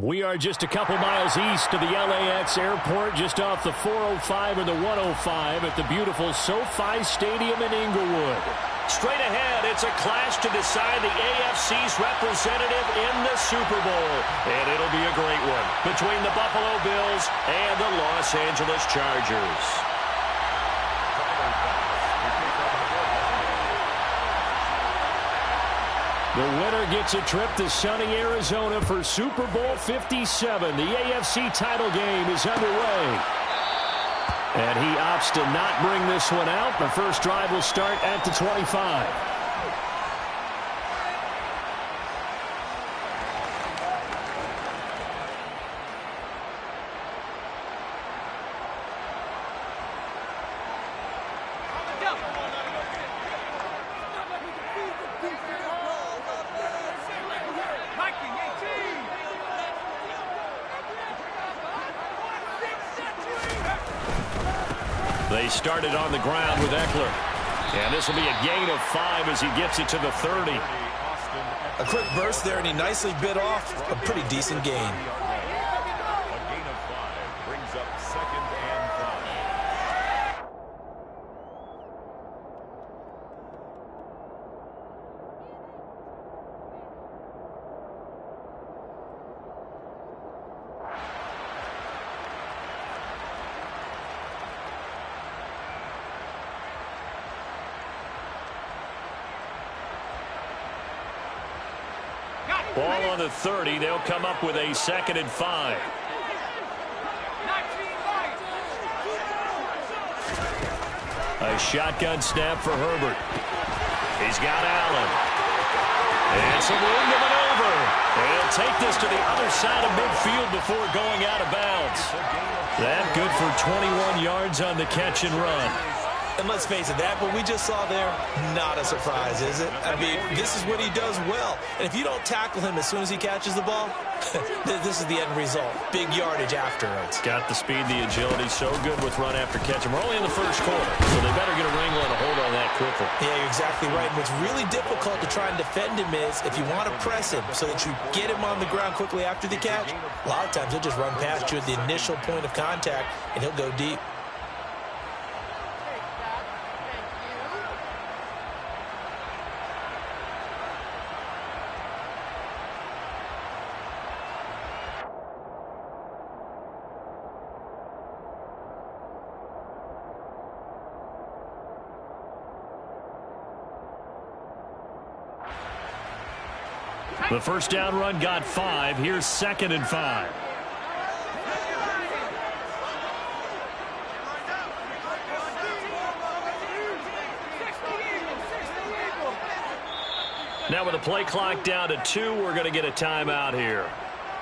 We are just a couple miles east of the LAX airport, just off the 405 or the 105 at the beautiful SoFi Stadium in Inglewood. Straight ahead, it's a clash to decide the AFC's representative in the Super Bowl. And it'll be a great one between the Buffalo Bills and the Los Angeles Chargers. The winner gets a trip to sunny Arizona for Super Bowl 57. The AFC title game is underway. And he opts to not bring this one out. The first drive will start at the 25. They started on the ground with Eckler. And this will be a gain of 5 as he gets it to the 30. A quick burst there, and he nicely bit off a pretty decent gain. A gain of 5 brings up 2nd and 5. Ball on the 30. They'll come up with a 2nd and 5. A shotgun snap for Herbert. He's got Allen. And some room to maneuver. They'll take this to the other side of midfield before going out of bounds. That good for 21 yards on the catch and run. And let's face it, that what we just saw there, not a surprise, is it? I mean, this is what he does well. And if you don't tackle him as soon as he catches the ball, this is the end result. Big yardage afterwards. Got the speed, the agility, so good with run after catch. And we're only in the first quarter, so they better get a wrangle and a hold on that quickly. Yeah, you're exactly right. What's really difficult to try and defend him is if you want to press him so that you get him on the ground quickly after the catch, a lot of times he'll just run past you at the initial point of contact, and he'll go deep. The first down run got 5. Here's 2nd and 5. Now with the play clock down to 2, we're going to get a timeout here.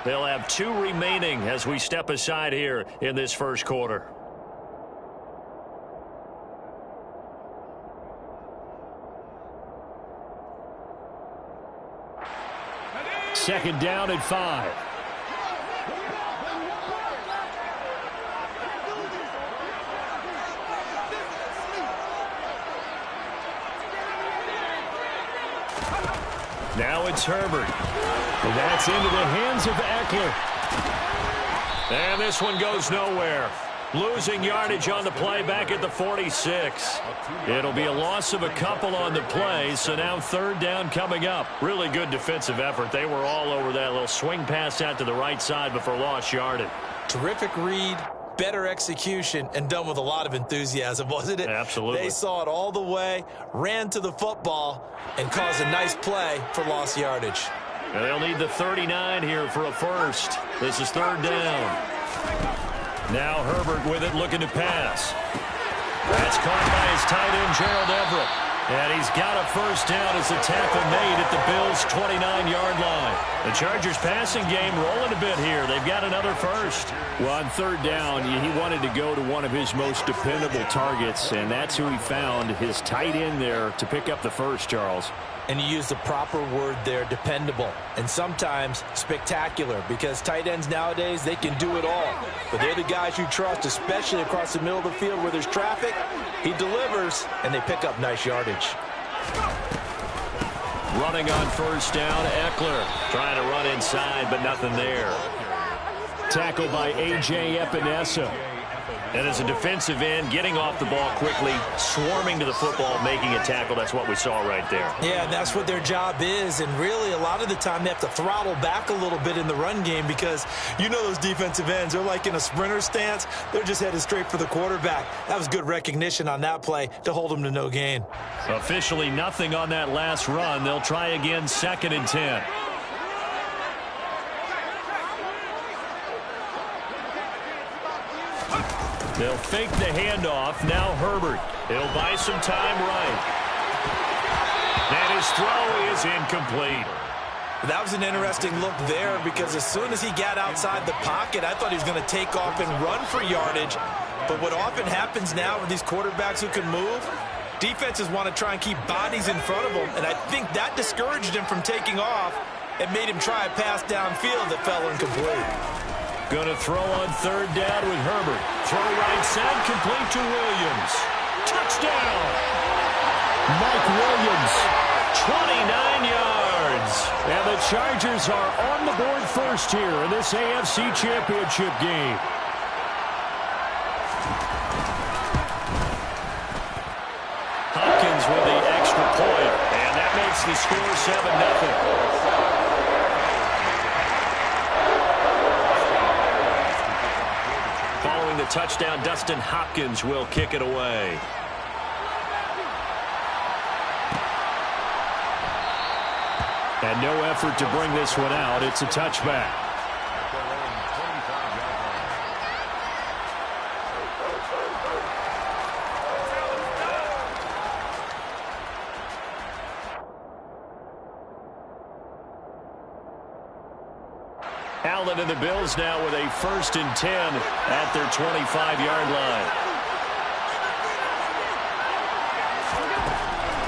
They'll have 2 remaining as we step aside here in this first quarter. Second down at 5. Now it's Herbert. And that's into the hands of Eckler. And this one goes nowhere. Losing yardage on the play back at the 46. It'll be a loss of a couple on the play, so now 3rd down coming up. Really good defensive effort. They were all over that little swing pass out to the right side before lost yardage. Terrific read, better execution, and done with a lot of enthusiasm, wasn't it? Absolutely. They saw it all the way, ran to the football, and caused a nice play for lost yardage. And they'll need the 39 here for a first. This is 3rd down. Now Herbert with it, looking to pass. That's caught by his tight end, Gerald Everett. And he's got a first down as the tackle made at the Bills' 29-yard line. The Chargers passing game rolling a bit here. They've got another first. Well, on 3rd down, he wanted to go to one of his most dependable targets, and that's who he found, his tight end there, to pick up the first, Charles. And you use the proper word there, dependable, and sometimes spectacular, because tight ends nowadays, they can do it all. But they're the guys you trust, especially across the middle of the field where there's traffic. He delivers, and they pick up nice yardage. Running on first down, Eckler trying to run inside, but nothing there. tackle by A.J. Epinesa. And as a defensive end, getting off the ball quickly, swarming to the football, making a tackle, that's what we saw right there. Yeah, and that's what their job is. And really, a lot of the time, they have to throttle back a little bit in the run game because you know those defensive ends, they're like in a sprinter stance. They're just headed straight for the quarterback. That was good recognition on that play to hold them to no gain. Officially nothing on that last run. They'll try again, 2nd and 10. They'll fake the handoff. Now Herbert. He'll buy some time right. And his throw is incomplete. That was an interesting look there because as soon as he got outside the pocket, I thought he was going to take off and run for yardage. But what often happens now with these quarterbacks who can move, defenses want to try and keep bodies in front of them. And I think that discouraged him from taking off and made him try a pass downfield that fell incomplete. Going to throw on 3rd down with Herbert. Throw right side, complete to Williams. Touchdown! Mike Williams. 29 yards. And the Chargers are on the board first here in this AFC Championship game. Hopkins with the extra point. And that makes the score 7-0. Following the touchdown, Dustin Hopkins will kick it away. And no effort to bring this one out. It's a touchback. Allen and the Bills now with a 1st and 10 at their 25-yard line.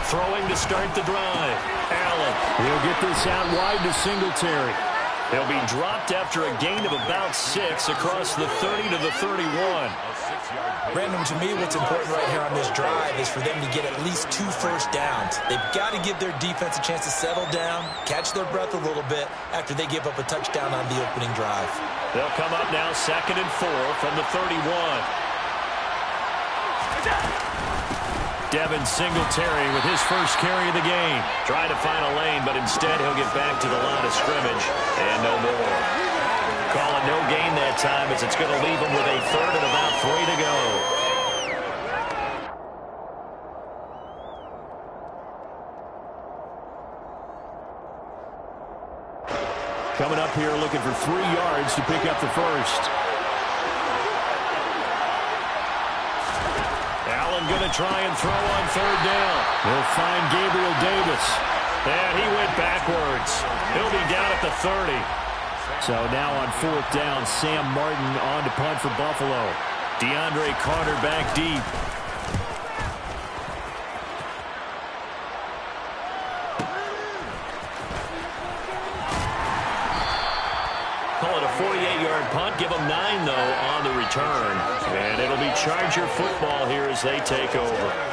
Throwing to start the drive. Allen. He'll get this out wide to Singletary. He'll be dropped after a gain of about 6 across the 30 to the 31. Brandon, to me, what's important right here on this drive is for them to get at least 2 first downs. They've got to give their defense a chance to settle down, catch their breath a little bit after they give up a touchdown on the opening drive. They'll come up now 2nd and 4 from the 31. Devin Singletary with his first carry of the game. Trying to find a lane, but instead he'll get back to the line of scrimmage and no more. Calling no gain that time as it's going to leave him with a 3rd and about 3 to go. Coming up here looking for 3 yards to pick up the first. Allen going to try and throw on 3rd down. They'll find Gabriel Davis. And he went backwards. He'll be down at the 30. So now on 4th down, Sam Martin on to punt for Buffalo. DeAndre Carter back deep. Call it a 48-yard punt. Give them 9, though, on the return. And it'll be Charger football here as they take over.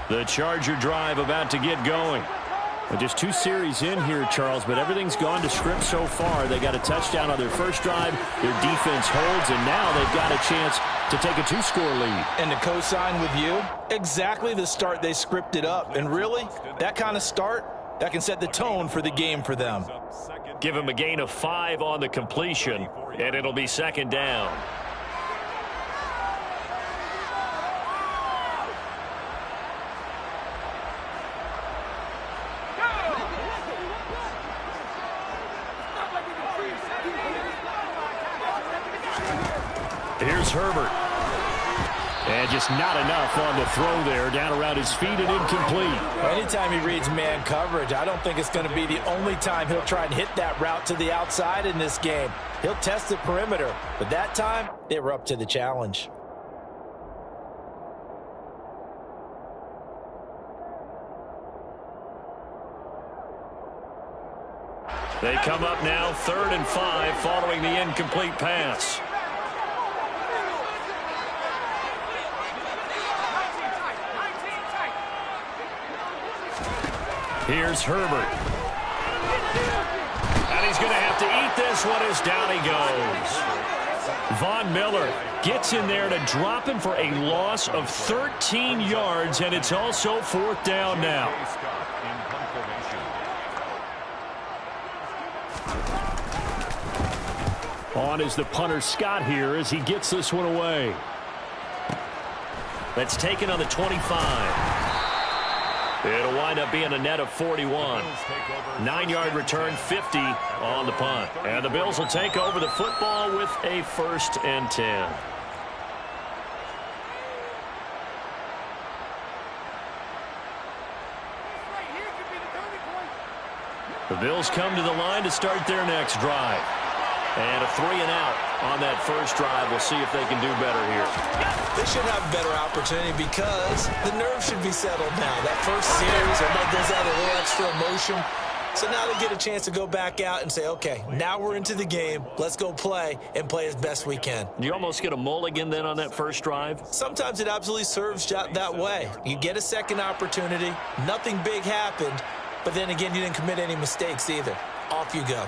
The Charger drive about to get going. Well, just 2 series in here, Charles, but everything's gone to script so far. They got a touchdown on their first drive. Their defense holds, and now they've got a chance to take a 2-score lead. And to co-sign with you, exactly the start they scripted up. And really, that kind of start, that can set the tone for the game for them. Give him a gain of 5 on the completion, and it'll be 2nd down. Here's Herbert. And just not enough on the throw there. Down around his feet and incomplete. Anytime he reads man coverage, I don't think it's going to be the only time he'll try and hit that route to the outside in this game. He'll test the perimeter, but that time, they were up to the challenge. They come up now 3rd and 5 following the incomplete pass. Here's Herbert. And he's going to have to eat this one as down he goes. Von Miller gets in there to drop him for a loss of 13 yards, and it's also 4th down now. On is the punter Scott here as he gets this one away. That's taken on the 25. It'll wind up being a net of 41. 9-yard return, 50 on the punt. And the Bills will take over the football with a 1st and 10. The Bills come to the line to start their next drive. And a 3-and-out on that first drive. We'll see if they can do better here. They should have a better opportunity because the nerves should be settled now. That first series, everybody does have a little extra emotion. So now they get a chance to go back out and say, okay, now we're into the game. Let's go play and play as best we can. You almost get a mulligan then on that first drive? Sometimes it absolutely serves that way. You get a second opportunity. Nothing big happened. But then again, you didn't commit any mistakes either. Off you go.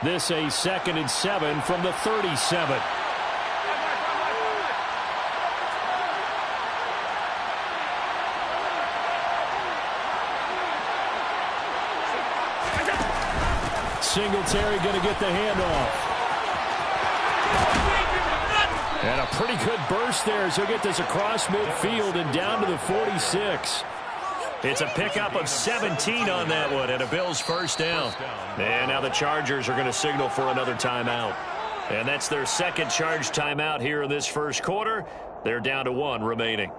This a 2nd and 7 from the 37. Singletary going to get the handoff. And a pretty good burst there as he'll get this across midfield and down to the 46. It's a pickup of 17 on that one and a Bills 1st down. And now the Chargers are going to signal for another timeout. And that's their 2nd charge timeout here in this 1st quarter. They're down to 1 remaining.